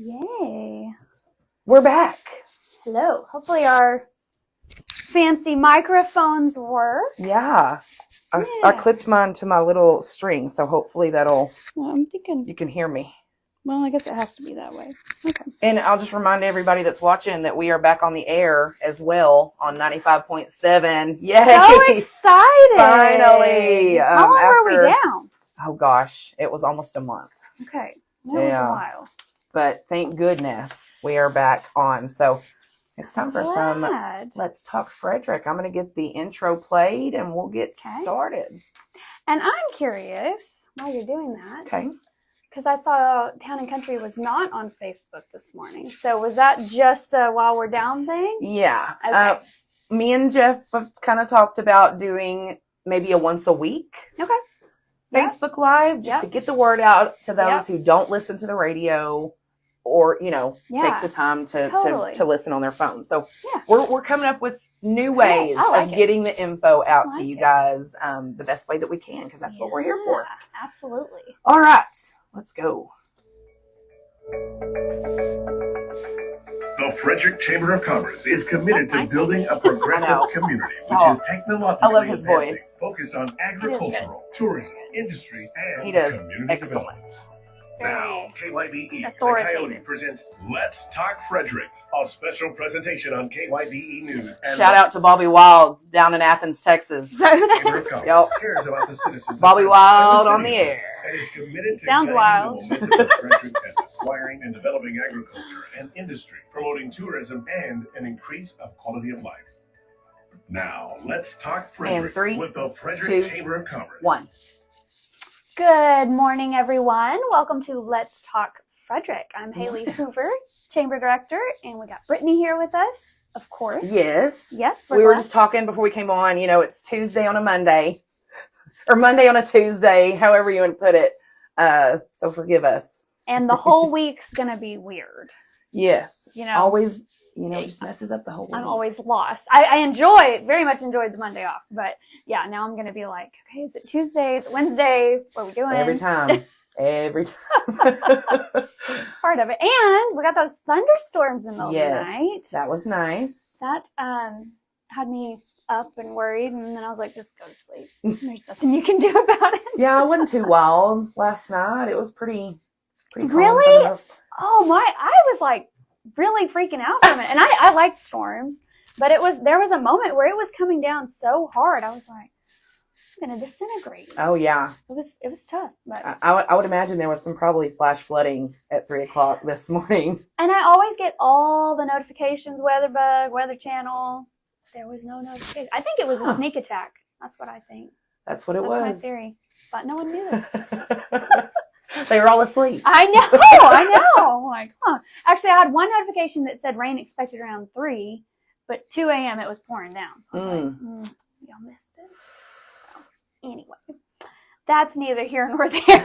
Yay. We're back. Hello. Hopefully our fancy microphones work. Yeah. I clipped mine to my little string, so hopefully that'll... Well, I'm thinking... You can hear me. Well, I guess it has to be that way. Okay. And I'll just remind everybody that's watching that we are back on the air as well on 95.7. Yay! So excited! Finally! How long were we down? Oh gosh, it was almost a month. Okay. That was a while. But thank goodness we are back on. So it's time for some Let's Talk Frederick. I'm going to get the intro played and we'll get started. And I'm curious while you're doing that. Okay. Because I saw Town and Country was not on Facebook this morning. So was that just a while we're down thing? Yeah. Okay. Me and Jeff have kind of talked about doing maybe a once a week. Okay. Facebook Live, just to get the word out to those who don't listen to the radio or, take the time to listen on their phone. So we're coming up with new ways of getting the info out to you guys the best way that we can, because that's what we're here for. Absolutely. All right, let's go. The Frederick Chamber of Commerce is committed to building a progressive community which is technologically advancing, focused on agricultural, tourism, industry, and community development. Now, KYBE and Coyote presents Let's Talk Frederick, a special presentation on KYBE News. Shout out to Bobby Wild down in Athens, Texas. Chamber of Commerce cares about the citizens. Bobby Wild on the air. And is committed to sounds wild. The momentum of Frederick and acquiring and developing agriculture and industry, promoting tourism and an increase of quality of life. Now, let's talk Frederick with the Frederick Chamber of Commerce. 1. Good morning, everyone. Welcome to Let's Talk Frederick. I'm Haley Hoover, Chamber Director, and we got Brittany here with us, of course. Yes. Yes. We were just talking before we came on. It's Tuesday on a Monday, or Monday on a Tuesday, however you want to put it. So forgive us. And the whole week's going to be weird. Yes. Always, it just messes up the whole week. I'm always lost. I very much enjoyed the Monday off. But yeah, now I'm going to be like, okay, is it Tuesday? Is it Wednesday? What are we doing? Every time. Every time. Part of it. And we got those thunderstorms in the middle of the night. That was nice. That had me up and worried. And then I was like, just go to sleep. There's nothing you can do about it. Yeah, it wasn't too wild last night. It was pretty calm. Really? Oh my, I was like really freaking out from it. And I liked storms, but there was a moment where it was coming down so hard. I was like, I'm going to disintegrate. Oh yeah. It was tough. But I would imagine there was some probably flash flooding at 3:00 this morning. And I always get all the notifications, WeatherBug, Weather Channel. There was no notification. I think it was a sneak attack. That's what I think. That's what it was. That's my theory. But no one knew this. They were all asleep. I know. I'm like, huh. Actually, I had one notification that said rain expected around 3, but 2 a.m. it was pouring down. So I was like, y'all missed it. So, anyway, that's neither here nor there.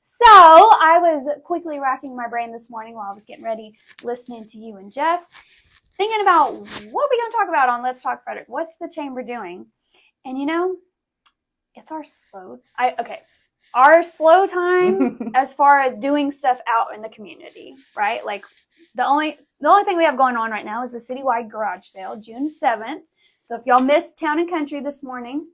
So I was quickly racking my brain this morning while I was getting ready, listening to you and Jeff, thinking about what are we going to talk about on Let's Talk Frederick? What's the chamber doing? And it's our slow time as far as doing stuff out in the community, right? Like the only thing we have going on right now is the citywide garage sale, June 7th. So if y'all missed Town and Country this morning,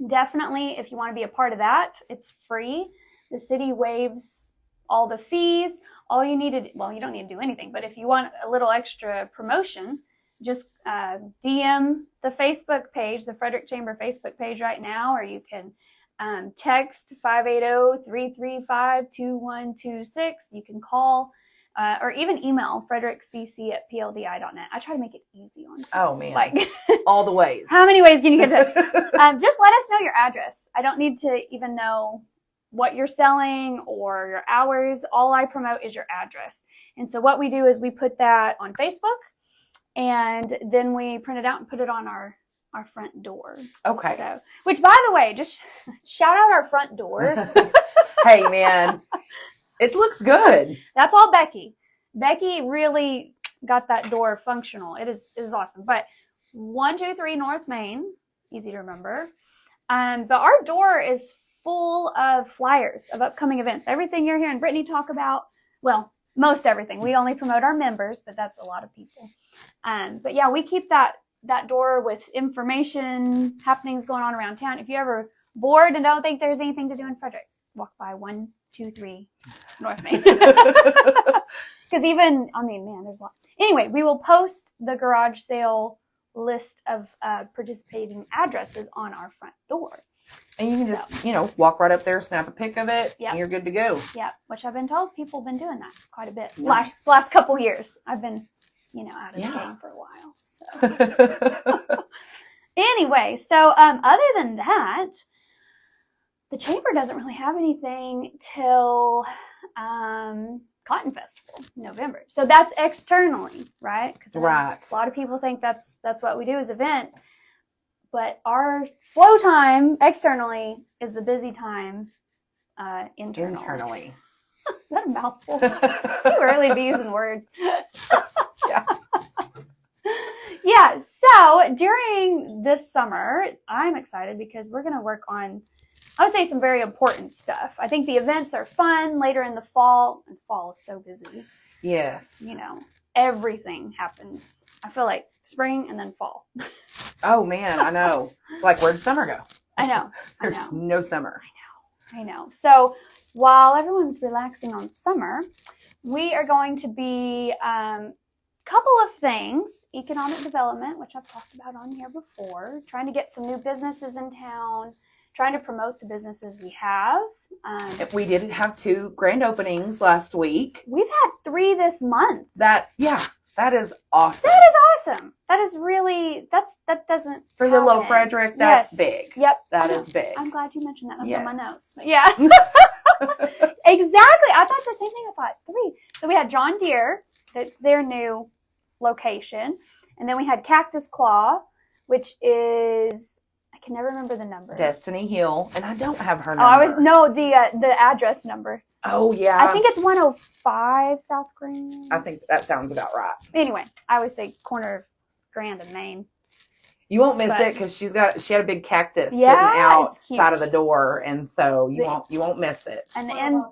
definitely if you want to be a part of that, it's free. The city waives all the fees. All you need to you don't need to do anything, but if you want a little extra promotion, just DM the Facebook page, the Frederick Chamber Facebook page right now, or you can text 580-335-2126. You can call or even email frederickcc@pldi.net. I try to make it easy on you. Oh, man. All the ways. How many ways can you get to just let us know your address. I don't need to even know what you're selling or your hours. All I promote is your address. And so what we do is we put that on Facebook, and then we print it out and put it on our front door. Okay. So, which, by the way, just shout out our front door. Hey, man, it looks good. That's all Becky. Becky really got that door functional. It is awesome. But 123 North Main, easy to remember. But our door is full of flyers of upcoming events. Everything you're hearing Brittany talk about, well, most everything. We only promote our members, but that's a lot of people. But yeah, we keep that door with information, happenings going on around town. If you're ever bored and don't think there's anything to do in Frederick, walk by 123 North Main. Because even, there's a lot. Anyway, we will post the garage sale list of participating addresses on our front door. And you can just, walk right up there, snap a pic of it, and you're good to go. Yeah, which I've been told people have been doing that quite a bit. Nice. Last couple years. I've been, out of the game for a while. So anyway, so other than that, the chamber doesn't really have anything till Cotton Festival in November. So that's externally, right? Because a lot of people think that's what we do as events. But our slow time externally is the busy time internally. Is that a mouthful? It's too early to be using words. Yeah. Yeah, so during this summer, I'm excited because we're going to work on, I would say, some very important stuff. I think the events are fun later in the fall, and fall is so busy. Yes. Everything happens. I feel like spring and then fall. Oh, man, I know. It's like, where'd summer go? I know. There's no summer. I know. So while everyone's relaxing on summer, we are going to be couple of things: economic development, which I've talked about on here before, trying to get some new businesses in town, trying to promote the businesses we have. We did have 2 grand openings last week. We've had 3 this month. That is awesome. That is awesome. That is really, that doesn't for little old Frederick, that's big. Yep. That is big. I'm glad you mentioned that. That's on my notes. Yeah. Exactly. I thought the same thing. I thought 3. So we had John Deere, their new location. And then we had Cactus Claw, which is, I can never remember the number. Destiny Hill. And I don't have her number. The address number. Oh, yeah. I think it's 105 South Grand. I think that sounds about right. Anyway, I always say corner of Grand and Main. You won't miss it because she had a big cactus sitting outside of the door, and so you won't miss it. And the end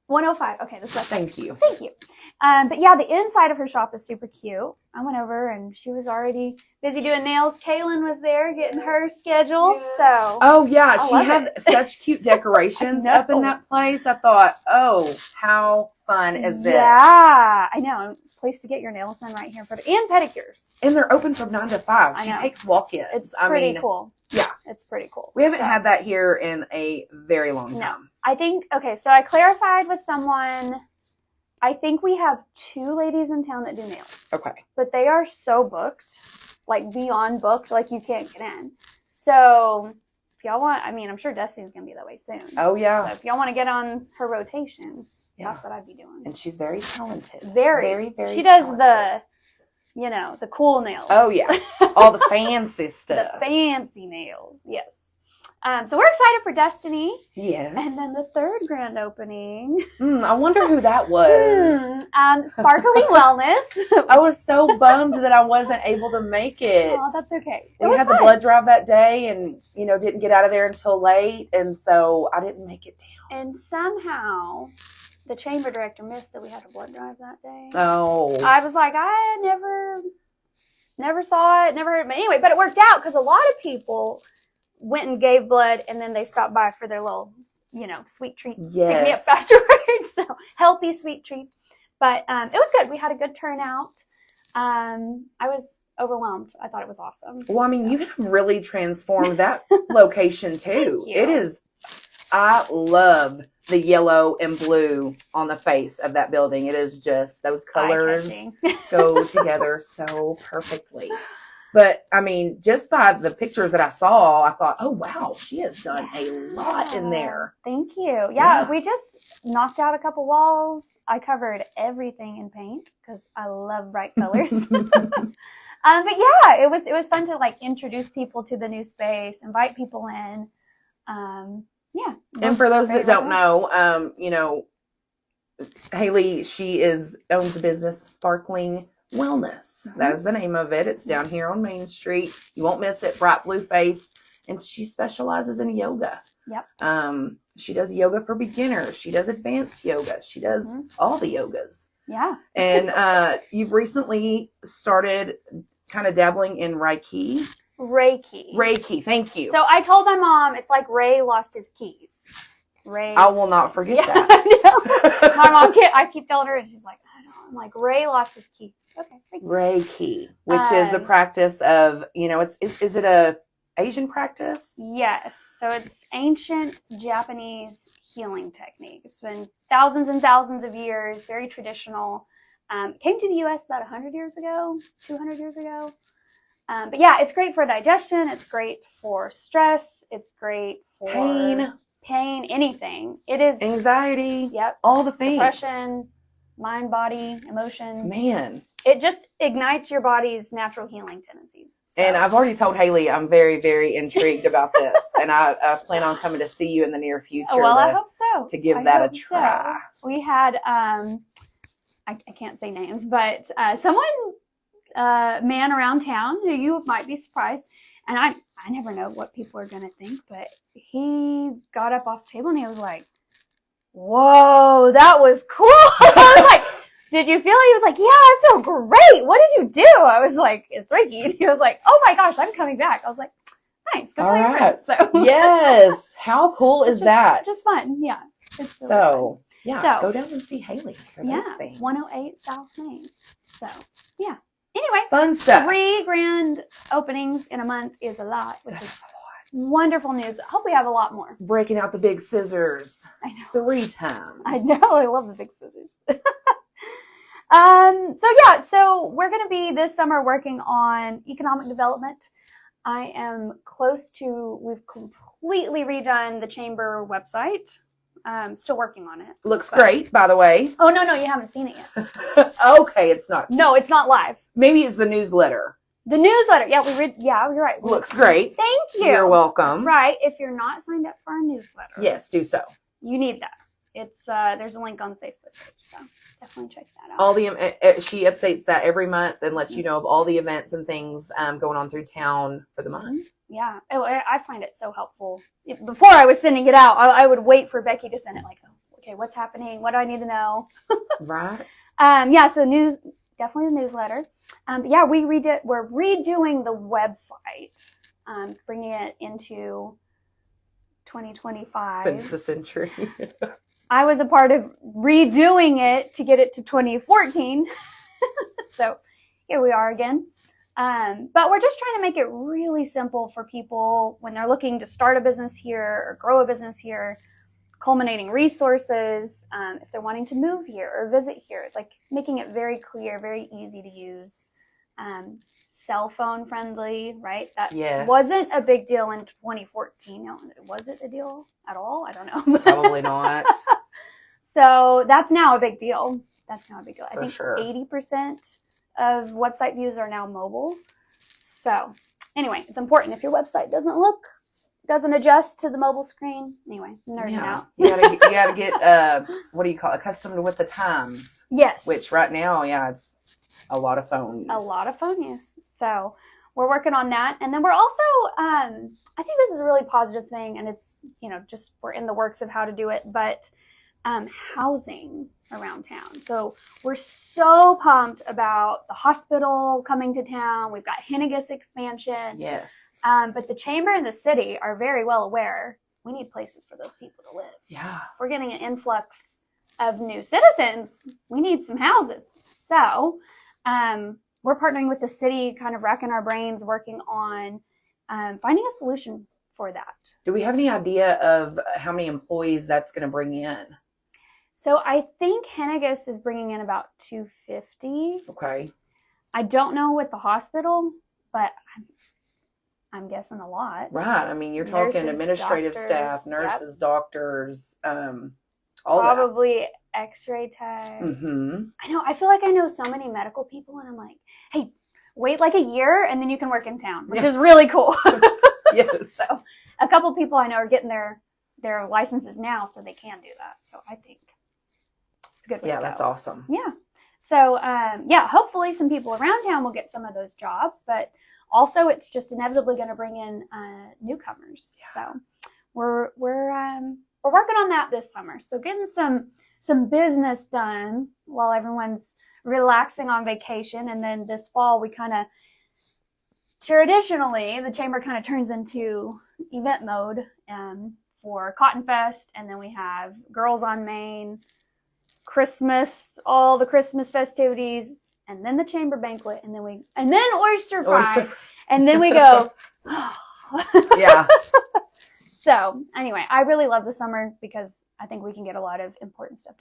105. Okay, that's right. Thank you. But yeah, the inside of her shop is super cute. I went over and she was already busy doing nails. Kaylin was there getting her schedule. So oh yeah, she had such cute decorations up in that place. I thought, oh, how fun is this? Yeah, I know. Place to get your nails done right here in Frederick, and pedicures. And they're open from 9 to 5. She takes walk-ins. It's pretty cool. Yeah, it's pretty cool. We haven't had that here in a very long time. No, I think so I clarified with someone. I think we have 2 ladies in town that do nails. Okay. But they are so booked, like beyond booked, like you can't get in. So if y'all want, I'm sure Destiny's going to be that way soon. Oh, yeah. So if y'all want to get on her rotation, that's what I'd be doing. And she's very talented. Very, very She does talented. the cool nails. Oh, yeah. All the fancy stuff. The fancy nails, yes. So we're excited for Destiny. Yes. And then the 3rd grand opening. I wonder who that was. Sparkly Wellness. I was so bummed that I wasn't able to make it. Oh, that's okay. We had the blood drive that day and, didn't get out of there until late. And so I didn't make it down. And somehow the chamber director missed that we had a blood drive that day. Oh. I was like, I never saw it, never heard it. But anyway, but it worked out because a lot of people went and gave blood, and then they stopped by for their little, sweet treat. Yes. Pick me up afterwards. So healthy sweet treat. But it was good. We had a good turnout. I was overwhelmed. I thought it was awesome. Well, you have really transformed that location too. It is. I love the yellow and blue on the face of that building. It is just those colors go together so perfectly. But, just by the pictures that I saw, I thought, oh, wow, she has done a lot in there. Thank you. Yeah, we just knocked out a couple walls. I covered everything in paint because I love bright colors. But yeah, it was fun to introduce people to the new space, invite people in. Yeah. And for those that don't know, Haley, she owns the business Sparkling Wellness. That is the name of it. It's down here on Main Street. You won't miss it. Bright blue face. And she specializes in yoga. Yep. She does yoga for beginners. She does advanced yoga. She does all the yogas. Yeah. And you've recently started kind of dabbling in Reiki. Reiki, thank you. So I told my mom it's like Ray lost his keys. Ray. I will not forget that. My mom I keep telling her, and she's like, I don't know. I'm like, Ray lost his keys. Okay. Reiki, which is the practice of, is it a Asian practice? Yes. So it's ancient Japanese healing technique. It's been thousands and thousands of years, very traditional. Came to the U.S. about 100 years ago, 200 years ago. But yeah, it's great for digestion. It's great for stress. It's great for pain, anything. It is anxiety. Yep. All the things. Depression, mind, body, emotions. Man. It just ignites your body's natural healing tendencies. So. And I've already told Haley I'm very, very intrigued about this. And I plan on coming to see you in the near future. Well, I hope so. To give that a try. So. We had, I can't say names, but man around town who you might be surprised. And I never know what people are going to think, but he got up off the table and he was like, whoa, that was cool. I was like, did you feel it? He was like, yeah, I feel great. What did you do? I was like, it's Reiki. And he was like, oh my gosh, I'm coming back. I was like, nice. Go all right. So. Yes. How cool is that? Just fun. Yeah. It's really fun. Yeah. Go down and see Haley for those things. 108 South Main. So, yeah. Anyway. Fun stuff. 3 grand openings in a month is a lot, which is wonderful news. I hope we have a lot more. Breaking out the big scissors. I know. 3 times. I know. I love the big scissors. So we're going to be this summer working on economic development. I am we've completely redone the chamber website. Still working on it. Looks great, by the way. Oh, no, you haven't seen it yet. Okay, it's not. No, it's not live. Maybe it's the newsletter. The newsletter. Yeah, you're right. Looks great. Thank you. You're welcome. That's right. If you're not signed up for our newsletter. Yes, do so. You need that. It's there's a link on the Facebook page, so definitely check that out. All the she updates that every month and lets you know of all the events and things going on through town for the month. Yeah, I find it so helpful. Before I was sending it out, I would wait for Becky to send it. Like, oh, okay, what's happening? What do I need to know? Right. So definitely the newsletter. But yeah, we're redoing the website, bringing it into 2025. Since the century. I was a part of redoing it to get it to 2014. So here we are again. But we're just trying to make it really simple for people when they're looking to start a business here or grow a business here, culminating resources, if they're wanting to move here or visit here, like making it very clear, very easy to use, cell phone friendly, right? That wasn't a big deal in 2014. Was it a deal at all? I don't know. Probably not. So that's now a big deal. I think sure. 80% of website views are now mobile. So anyway, it's important. If your website doesn't adjust to the mobile screen, anyway, nerding out. you gotta get what do you call it? Accustomed with the times. Yes. Which right now, it's a lot of phone use. A lot of phone use. So we're working on that. And then we're also, I think this is a really positive thing, and it's, just we're in the works of how to do it, but housing around town. So we're so pumped about the hospital coming to town. We've got Hennigus expansion. Yes. But the chamber and the city are very well aware we need places for those people to live. Yeah. If we're getting an influx of new citizens, we need some houses. So we're partnering with the city, kind of racking our brains, working on finding a solution for that. Do we have any idea of how many employees that's going to bring in? So I think Hennigus is bringing in about 250. Okay. I don't know with the hospital, but I'm guessing a lot. Right. I mean, you're talking nurses, administrative doctors, staff, nurses, doctors, all probably X-ray tech. Mm-hmm. I know. I feel like I know so many medical people, and I'm like, hey, wait like a year, and then you can work in town, which is really cool. Yes. So a couple people I know are getting their licenses now, so they can do that. So I think it's a good way to go. That's awesome. Yeah. So, hopefully some people around town will get some of those jobs, but also it's just inevitably going to bring in newcomers. Yeah. So we're we're working on that this summer. So getting some business done while everyone's relaxing on vacation. And then this fall, we kind of, traditionally, the chamber kind of turns into event mode for Cotton Fest. And then we have Girls on Main, Christmas, all the Christmas festivities, and then the chamber banquet, and then oyster fry, and then we go. Yeah. So anyway, I really love the summer because I think we can get a lot of important stuff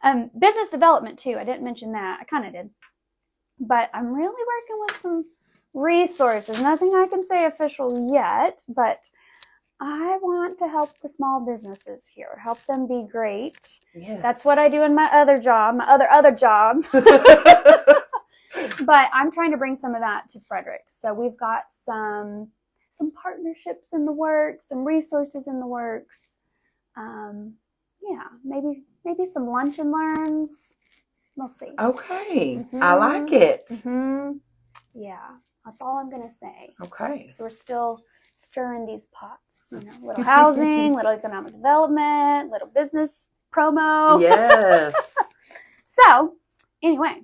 done. Business development too. I didn't mention that. I kind of did, but I'm really working with some resources. Nothing I can say official yet, but I want to help the small businesses here, help them be great. Yes. That's what I do in my other job, my other job. But I'm trying to bring some of that to Frederick. So we've got some partnerships in the works, some resources in the works. Yeah, maybe some lunch and learns. We'll see. Okay, mm-hmm. I like it. Mm-hmm. Yeah, that's all I'm gonna say. Okay. So we're still stirring these pots, little housing, little economic development, little business promo. Yes. So anyway,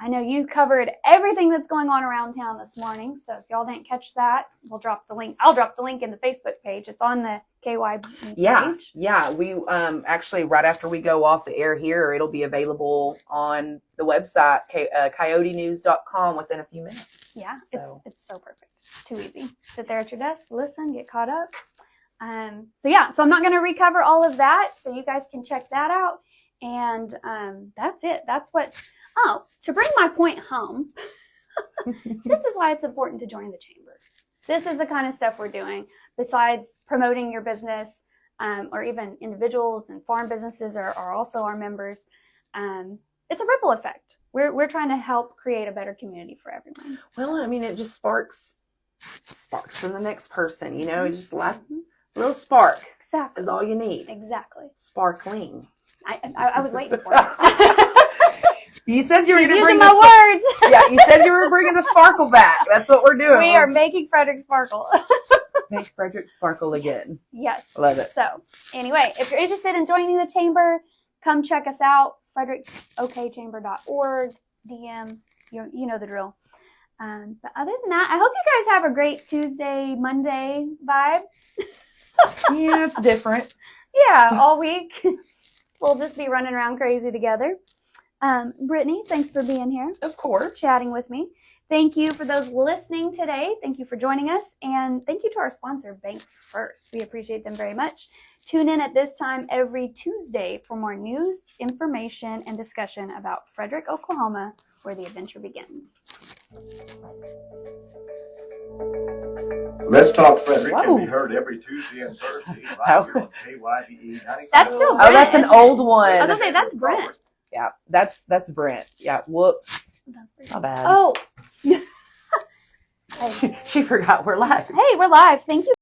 I know you covered everything that's going on around town this morning. So if y'all didn't catch that, we'll drop the link. I'll drop the link in the Facebook page. It's on the KYB page. Yeah. We actually, right after we go off the air here, it'll be available on the website, coyotenews.com within a few minutes. Yeah, so. It's so perfect. It's too easy. Sit there at your desk, listen, get caught up. So I'm not going to recover all of that. So you guys can check that out. And that's it. That's what... Oh, to bring my point home, this is why it's important to join the chamber. This is the kind of stuff we're doing. Besides promoting your business, or even individuals and farm businesses are also our members. It's a ripple effect. We're trying to help create a better community for everyone. Well, I mean, it just sparks from the next person. You just like a little spark. Exactly is all you need. Exactly. Sparkling. I was waiting for it. You said you were going to bring my words. Yeah, you said you were bringing the sparkle back. That's what we're doing. We are making Frederick sparkle. Make Frederick sparkle again. Yes. Love it. So, anyway, if you're interested in joining the chamber, come check us out. frederickokchamber.org, DM. You know the drill. But other than that, I hope you guys have a great Tuesday, Monday vibe. Yeah, it's different. Yeah, all week. We'll just be running around crazy together. Brittany, thanks for being here. Of course. Chatting with me. Thank you for those listening today. Thank you for joining us. And thank you to our sponsor, Bank First. We appreciate them very much. Tune in at this time every Tuesday for more news, information, and discussion about Frederick, Oklahoma, where the adventure begins. Let's Talk Frederick can be heard every Tuesday and Thursday right here on KYBE 95. That's still Brent. Oh, that's an old one. I was going to say, that's Brent. Yeah, that's Brent. Yeah, whoops. My bad. Oh. She forgot we're live. Hey, we're live. Thank you.